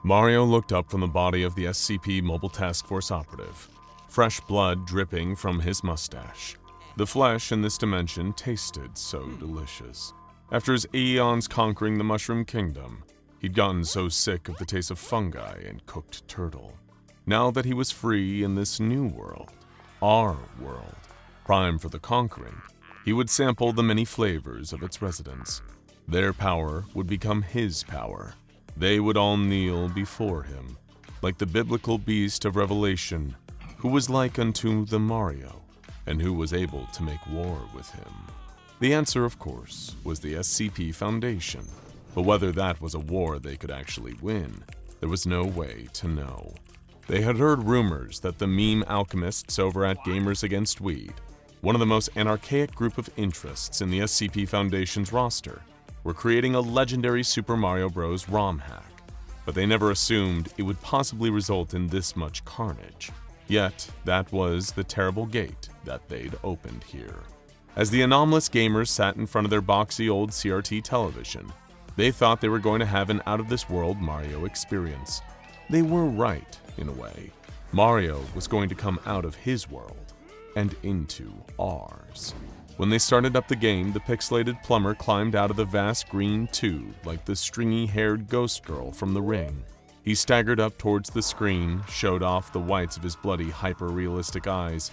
Mario looked up from the body of the SCP Mobile Task Force operative, fresh blood dripping from his mustache. The flesh in this dimension tasted so delicious. After his eons conquering the Mushroom Kingdom, he'd gotten so sick of the taste of fungi and cooked turtle. Now that he was free in this new world, our world, prime for the conquering, he would sample the many flavors of its residents. Their power would become his power. They would all kneel before him, like the biblical beast of Revelation, who was like unto the Mario, and who was able to make war with him. The answer, of course, was the SCP Foundation, but whether that was a war they could actually win, there was no way to know. They had heard rumors that the meme alchemists over at Gamers Against Weed, one of the most anarchaic group of interests in the SCP Foundation's roster, were creating a legendary Super Mario Bros. ROM hack, but they never assumed it would possibly result in this much carnage. Yet, that was the terrible gate that they'd opened here. As the anomalous gamers sat in front of their boxy old CRT television, they thought they were going to have an out-of-this-world Mario experience. They were right, in a way. Mario was going to come out of his world and into ours. When they started up the game, the pixelated plumber climbed out of the vast green tube like the stringy-haired ghost girl from The Ring. He staggered up towards the screen, showed off the whites of his bloody, hyper-realistic eyes.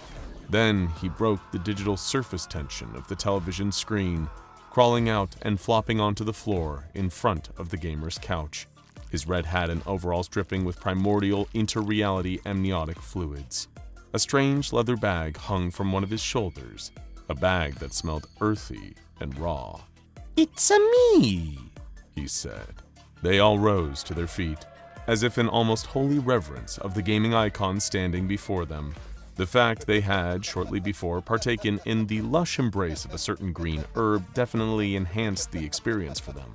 Then he broke the digital surface tension of the television screen, crawling out and flopping onto the floor in front of the gamer's couch, his red hat and overalls dripping with primordial inter-reality amniotic fluids. A strange leather bag hung from one of his shoulders, a bag that smelled earthy and raw. "It's-a me," he said. They all rose to their feet, as if in almost holy reverence of the gaming icon standing before them. The fact they had, shortly before, partaken in the lush embrace of a certain green herb definitely enhanced the experience for them.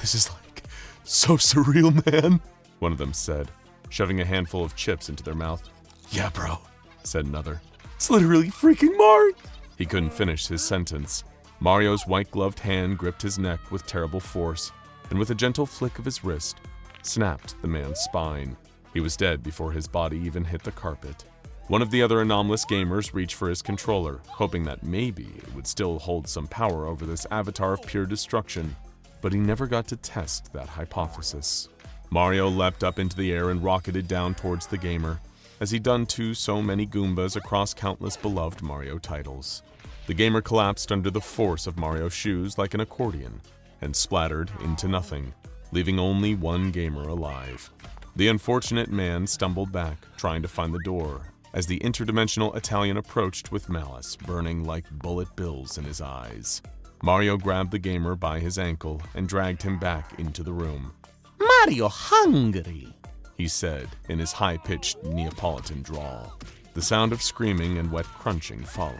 "This is like so surreal, man," one of them said, shoving a handful of chips into their mouth. "Yeah, bro," said another. "It's literally freaking Mario." He couldn't finish his sentence. Mario's white-gloved hand gripped his neck with terrible force, and with a gentle flick of his wrist, snapped the man's spine. He was dead before his body even hit the carpet. One of the other anomalous gamers reached for his controller, hoping that maybe it would still hold some power over this avatar of pure destruction, but he never got to test that hypothesis. Mario leapt up into the air and rocketed down towards the gamer, as he'd done to so many Goombas across countless beloved Mario titles. The gamer collapsed under the force of Mario's shoes like an accordion, and splattered into nothing, leaving only one gamer alive. The unfortunate man stumbled back, trying to find the door, as the interdimensional Italian approached with malice, burning like bullet bills in his eyes. Mario grabbed the gamer by his ankle and dragged him back into the room. "Mario hungry," he said in his high-pitched Neapolitan drawl. The sound of screaming and wet crunching followed.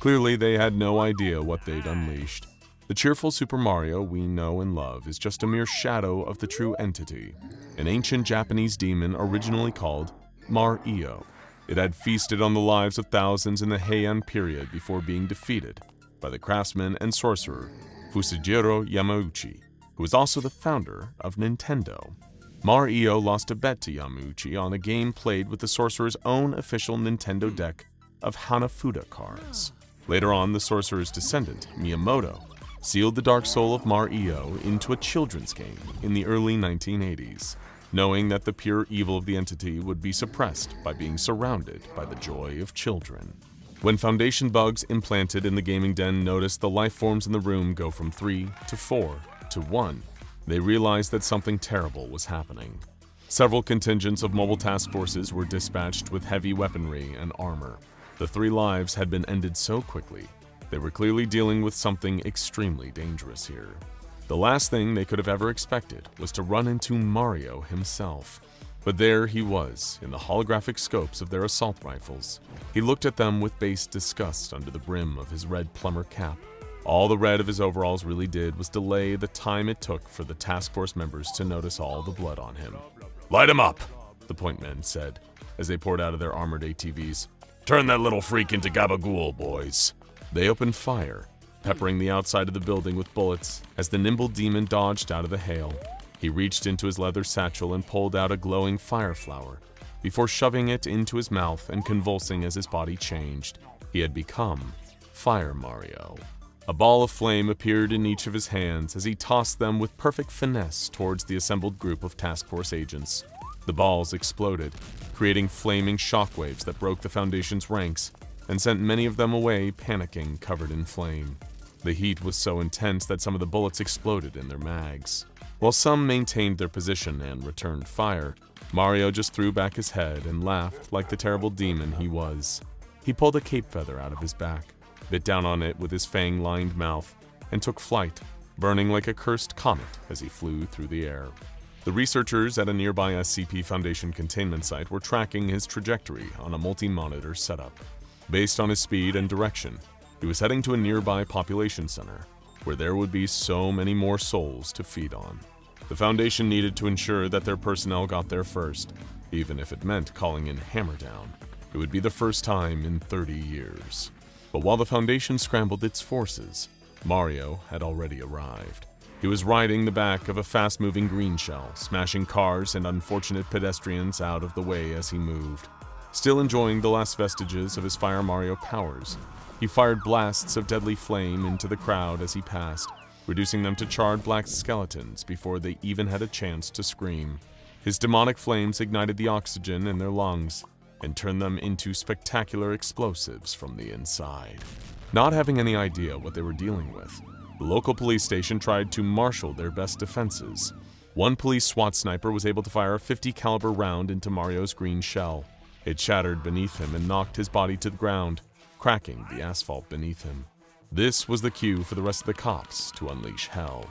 Clearly, they had no idea what they'd unleashed. The cheerful Super Mario we know and love is just a mere shadow of the true entity, an ancient Japanese demon originally called Mar-Io. It had feasted on the lives of thousands in the Heian period before being defeated by the craftsman and sorcerer Fusajiro Yamauchi, who was also the founder of Nintendo. Mar-Io lost a bet to Yamauchi on a game played with the sorcerer's own official Nintendo deck of Hanafuda cards. Later on, the sorcerer's descendant, Miyamoto, sealed the dark soul of Mar-Io into a children's game in the early 1980s, knowing that the pure evil of the entity would be suppressed by being surrounded by the joy of children. When Foundation bugs implanted in the gaming den noticed the life forms in the room go from 3 to 4 to 1, they realized that something terrible was happening. Several contingents of mobile task forces were dispatched with heavy weaponry and armor. The 3 lives had been ended so quickly, they were clearly dealing with something extremely dangerous here. The last thing they could have ever expected was to run into Mario himself. But there he was, in the holographic scopes of their assault rifles. He looked at them with base disgust under the brim of his red plumber cap. All the red of his overalls really did was delay the time it took for the task force members to notice all the blood on him. "Light him up," the point men said, as they poured out of their armored ATVs. "Turn that little freak into gabagool, boys." They opened fire, peppering the outside of the building with bullets as the nimble demon dodged out of the hail. He reached into his leather satchel and pulled out a glowing fire flower, before shoving it into his mouth and convulsing as his body changed. He had become Fire Mario. A ball of flame appeared in each of his hands as he tossed them with perfect finesse towards the assembled group of task force agents. The balls exploded, creating flaming shockwaves that broke the Foundation's ranks and sent many of them away panicking, covered in flame. The heat was so intense that some of the bullets exploded in their mags. While some maintained their position and returned fire, Mario just threw back his head and laughed like the terrible demon he was. He pulled a cape feather out of his back, bit down on it with his fang-lined mouth, and took flight, burning like a cursed comet as he flew through the air. The researchers at a nearby SCP Foundation containment site were tracking his trajectory on a multi-monitor setup. Based on his speed and direction, he was heading to a nearby population center, where there would be so many more souls to feed on. The Foundation needed to ensure that their personnel got there first, even if it meant calling in Hammerdown. It would be the first time in 30 years. But while the Foundation scrambled its forces, Mario had already arrived. He was riding the back of a fast-moving green shell, smashing cars and unfortunate pedestrians out of the way as he moved. Still enjoying the last vestiges of his Fire Mario powers, he fired blasts of deadly flame into the crowd as he passed, reducing them to charred black skeletons before they even had a chance to scream. His demonic flames ignited the oxygen in their lungs and turned them into spectacular explosives from the inside. Not having any idea what they were dealing with, the local police station tried to marshal their best defenses. One police SWAT sniper was able to fire a .50 caliber round into Mario's green shell. It shattered beneath him and knocked his body to the ground, cracking the asphalt beneath him. This was the cue for the rest of the cops to unleash hell.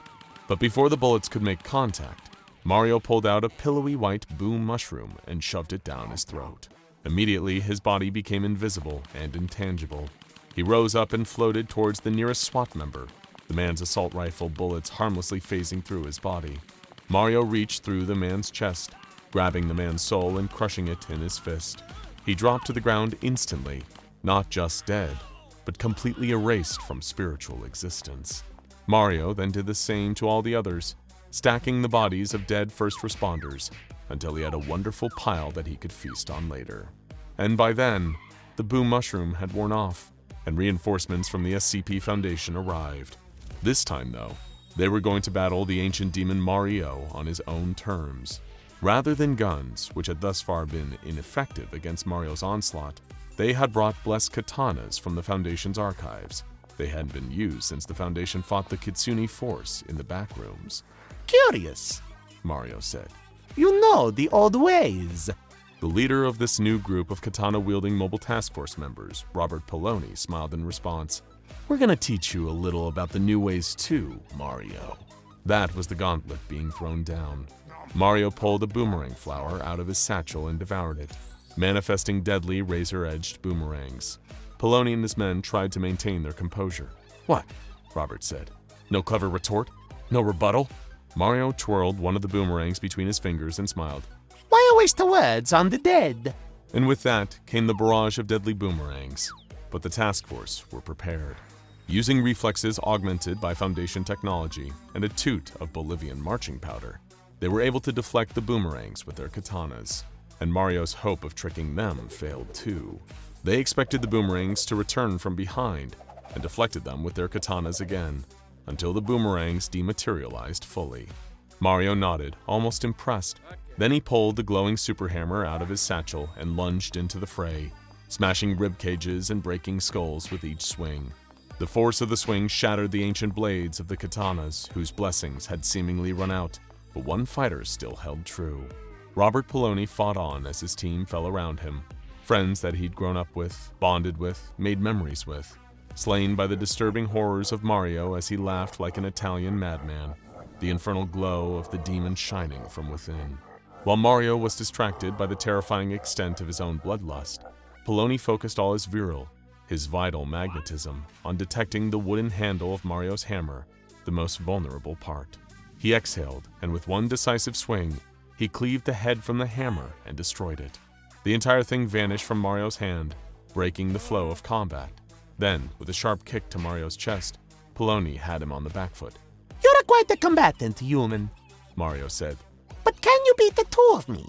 But before the bullets could make contact, Mario pulled out a pillowy white boom mushroom and shoved it down his throat. Immediately, his body became invisible and intangible. He rose up and floated towards the nearest SWAT member, the man's assault rifle bullets harmlessly phasing through his body. Mario reached through the man's chest, grabbing the man's soul and crushing it in his fist. He dropped to the ground instantly, not just dead, but completely erased from spiritual existence. Mario then did the same to all the others, stacking the bodies of dead first responders until he had a wonderful pile that he could feast on later. And by then, the boom mushroom had worn off, and reinforcements from the SCP Foundation arrived. This time, though, they were going to battle the ancient demon Mario on his own terms. Rather than guns, which had thus far been ineffective against Mario's onslaught, they had brought blessed katanas from the Foundation's archives. They hadn't been used since the Foundation fought the Kitsune Force in the back rooms. Curious, Mario said. You know the old ways. The leader of this new group of katana-wielding mobile task force members, Robert Poloni, smiled in response. We're gonna teach you a little about the new ways too, Mario. That was the gauntlet being thrown down. Mario pulled a boomerang flower out of his satchel and devoured it, manifesting deadly razor-edged boomerangs. Poloni and his men tried to maintain their composure. What? Robert said. No clever retort? No rebuttal? Mario twirled one of the boomerangs between his fingers and smiled. Why waste the words on the dead? And with that came the barrage of deadly boomerangs. But the task force were prepared. Using reflexes augmented by Foundation technology and a toot of Bolivian marching powder, they were able to deflect the boomerangs with their katanas. And Mario's hope of tricking them failed too. They expected the boomerangs to return from behind and deflected them with their katanas again, until the boomerangs dematerialized fully. Mario nodded, almost impressed. Then he pulled the glowing super hammer out of his satchel and lunged into the fray, smashing rib cages and breaking skulls with each swing. The force of the swing shattered the ancient blades of the katanas, whose blessings had seemingly run out, but one fighter still held true. Robert Poloni fought on as his team fell around him, friends that he'd grown up with, bonded with, made memories with, slain by the disturbing horrors of Mario as he laughed like an Italian madman, the infernal glow of the demon shining from within. While Mario was distracted by the terrifying extent of his own bloodlust, Poloni focused all his virile, his vital magnetism, on detecting the wooden handle of Mario's hammer, the most vulnerable part. He exhaled, and with one decisive swing, he cleaved the head from the hammer and destroyed it. The entire thing vanished from Mario's hand, breaking the flow of combat. Then, with a sharp kick to Mario's chest, Poloni had him on the back foot. You're quite a combatant, human. Mario said. But can you beat the two of me?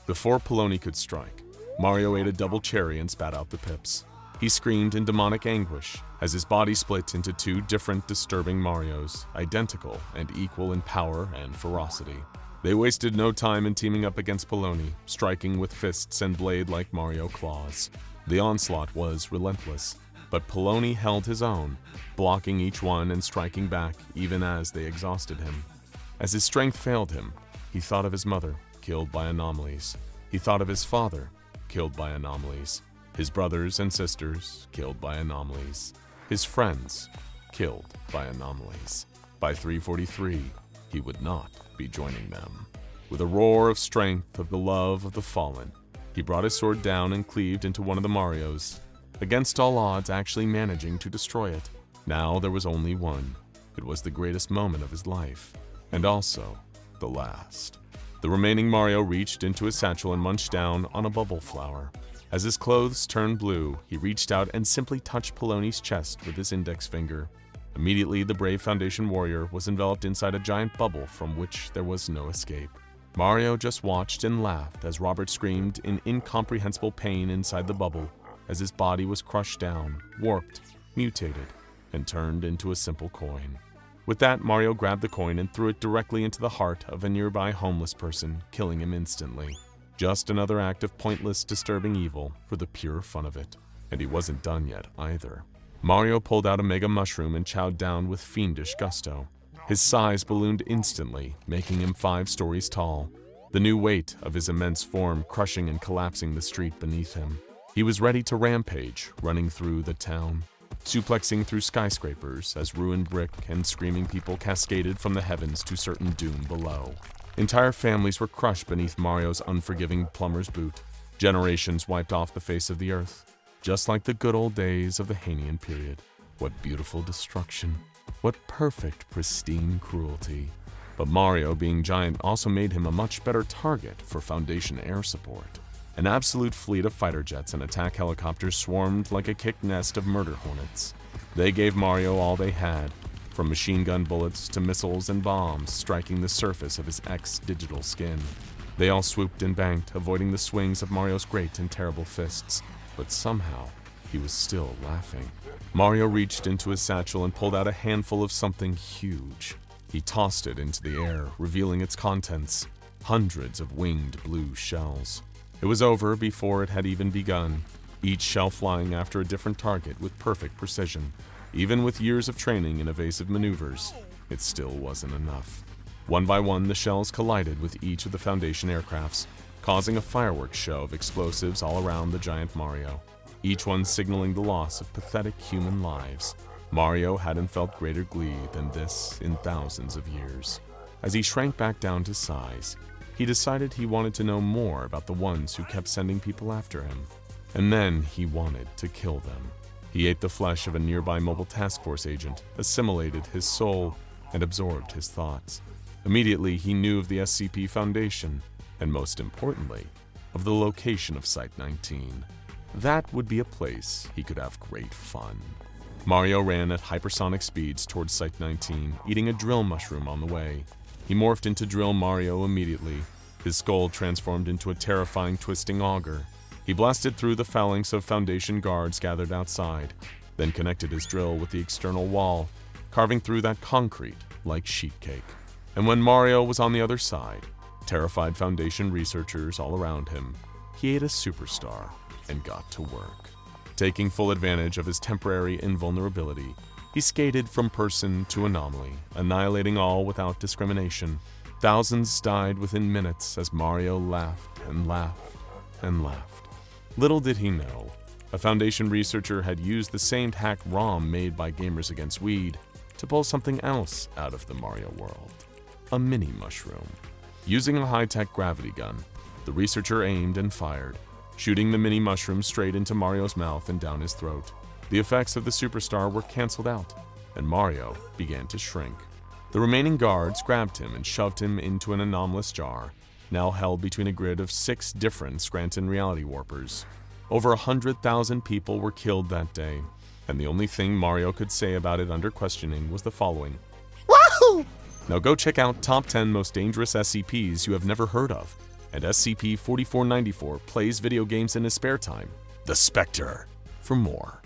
Before Poloni could strike, Mario ate a double cherry and spat out the pips. He screamed in demonic anguish as his body split into two different disturbing Marios, identical and equal in power and ferocity. They wasted no time in teaming up against Poloni, striking with fists and blade-like Mario claws. The onslaught was relentless, but Poloni held his own, blocking each one and striking back even as they exhausted him. As his strength failed him, he thought of his mother, killed by anomalies. He thought of his father, killed by anomalies. His brothers and sisters, killed by anomalies. His friends, killed by anomalies. By 3:43, he would not be joining them. With a roar of strength of the love of the fallen, he brought his sword down and cleaved into one of the Marios, against all odds actually managing to destroy it. Now there was only one. It was the greatest moment of his life, and also the last. The remaining Mario reached into his satchel and munched down on a bubble flower. As his clothes turned blue, he reached out and simply touched Poloni's chest with his index finger. Immediately, the brave Foundation warrior was enveloped inside a giant bubble from which there was no escape. Mario just watched and laughed as Robert screamed in incomprehensible pain inside the bubble as his body was crushed down, warped, mutated, and turned into a simple coin. With that, Mario grabbed the coin and threw it directly into the heart of a nearby homeless person, killing him instantly. Just another act of pointless, disturbing evil for the pure fun of it. And he wasn't done yet either. Mario pulled out a mega mushroom and chowed down with fiendish gusto. His size ballooned instantly, making him 5 stories tall, the new weight of his immense form crushing and collapsing the street beneath him. He was ready to rampage, running through the town, suplexing through skyscrapers as ruined brick and screaming people cascaded from the heavens to certain doom below. Entire families were crushed beneath Mario's unforgiving plumber's boot. Generations wiped off the face of the earth, just like the good old days of the Hainian period. What beautiful destruction. What perfect, pristine cruelty. But Mario, being giant, also made him a much better target for Foundation air support. An absolute fleet of fighter jets and attack helicopters swarmed like a kicked nest of murder hornets. They gave Mario all they had, from machine gun bullets to missiles and bombs striking the surface of his ex-digital skin. They all swooped and banked, avoiding the swings of Mario's great and terrible fists, but somehow he was still laughing. Mario reached into his satchel and pulled out a handful of something huge. He tossed it into the air, revealing its contents, hundreds of winged blue shells. It was over before it had even begun, each shell flying after a different target with perfect precision. Even with years of training in evasive maneuvers, it still wasn't enough. One by one, the shells collided with each of the Foundation aircrafts, causing a fireworks show of explosives all around the giant Mario, each one signaling the loss of pathetic human lives. Mario hadn't felt greater glee than this in thousands of years. As he shrank back down to size, he decided he wanted to know more about the ones who kept sending people after him. And then he wanted to kill them. He ate the flesh of a nearby mobile task force agent, assimilated his soul, and absorbed his thoughts. Immediately, he knew of the SCP Foundation, and most importantly, of the location of Site-19. That would be a place he could have great fun. Mario ran at hypersonic speeds towards Site-19, eating a drill mushroom on the way. He morphed into Drill Mario immediately. His skull transformed into a terrifying twisting auger. He blasted through the phalanx of Foundation guards gathered outside, then connected his drill with the external wall, carving through that concrete like sheet cake. And when Mario was on the other side, terrified Foundation researchers all around him, he ate a superstar and got to work. Taking full advantage of his temporary invulnerability, he skated from person to anomaly, annihilating all without discrimination. Thousands died within minutes as Mario laughed and laughed and laughed. Little did he know, a Foundation researcher had used the same hack ROM made by Gamers Against Weed to pull something else out of the Mario world. A mini mushroom. Using a high-tech gravity gun, the researcher aimed and fired, shooting the mini mushroom straight into Mario's mouth and down his throat. The effects of the superstar were canceled out, and Mario began to shrink. The remaining guards grabbed him and shoved him into an anomalous jar, now held between a grid of 6 different Scranton reality warpers. Over 100,000 people were killed that day, and the only thing Mario could say about it under questioning was the following. Wahoo! Now go check out Top 10 Most Dangerous SCPs You Have Never Heard Of, and SCP-4494 plays video games in his spare time, The Spectre, for more.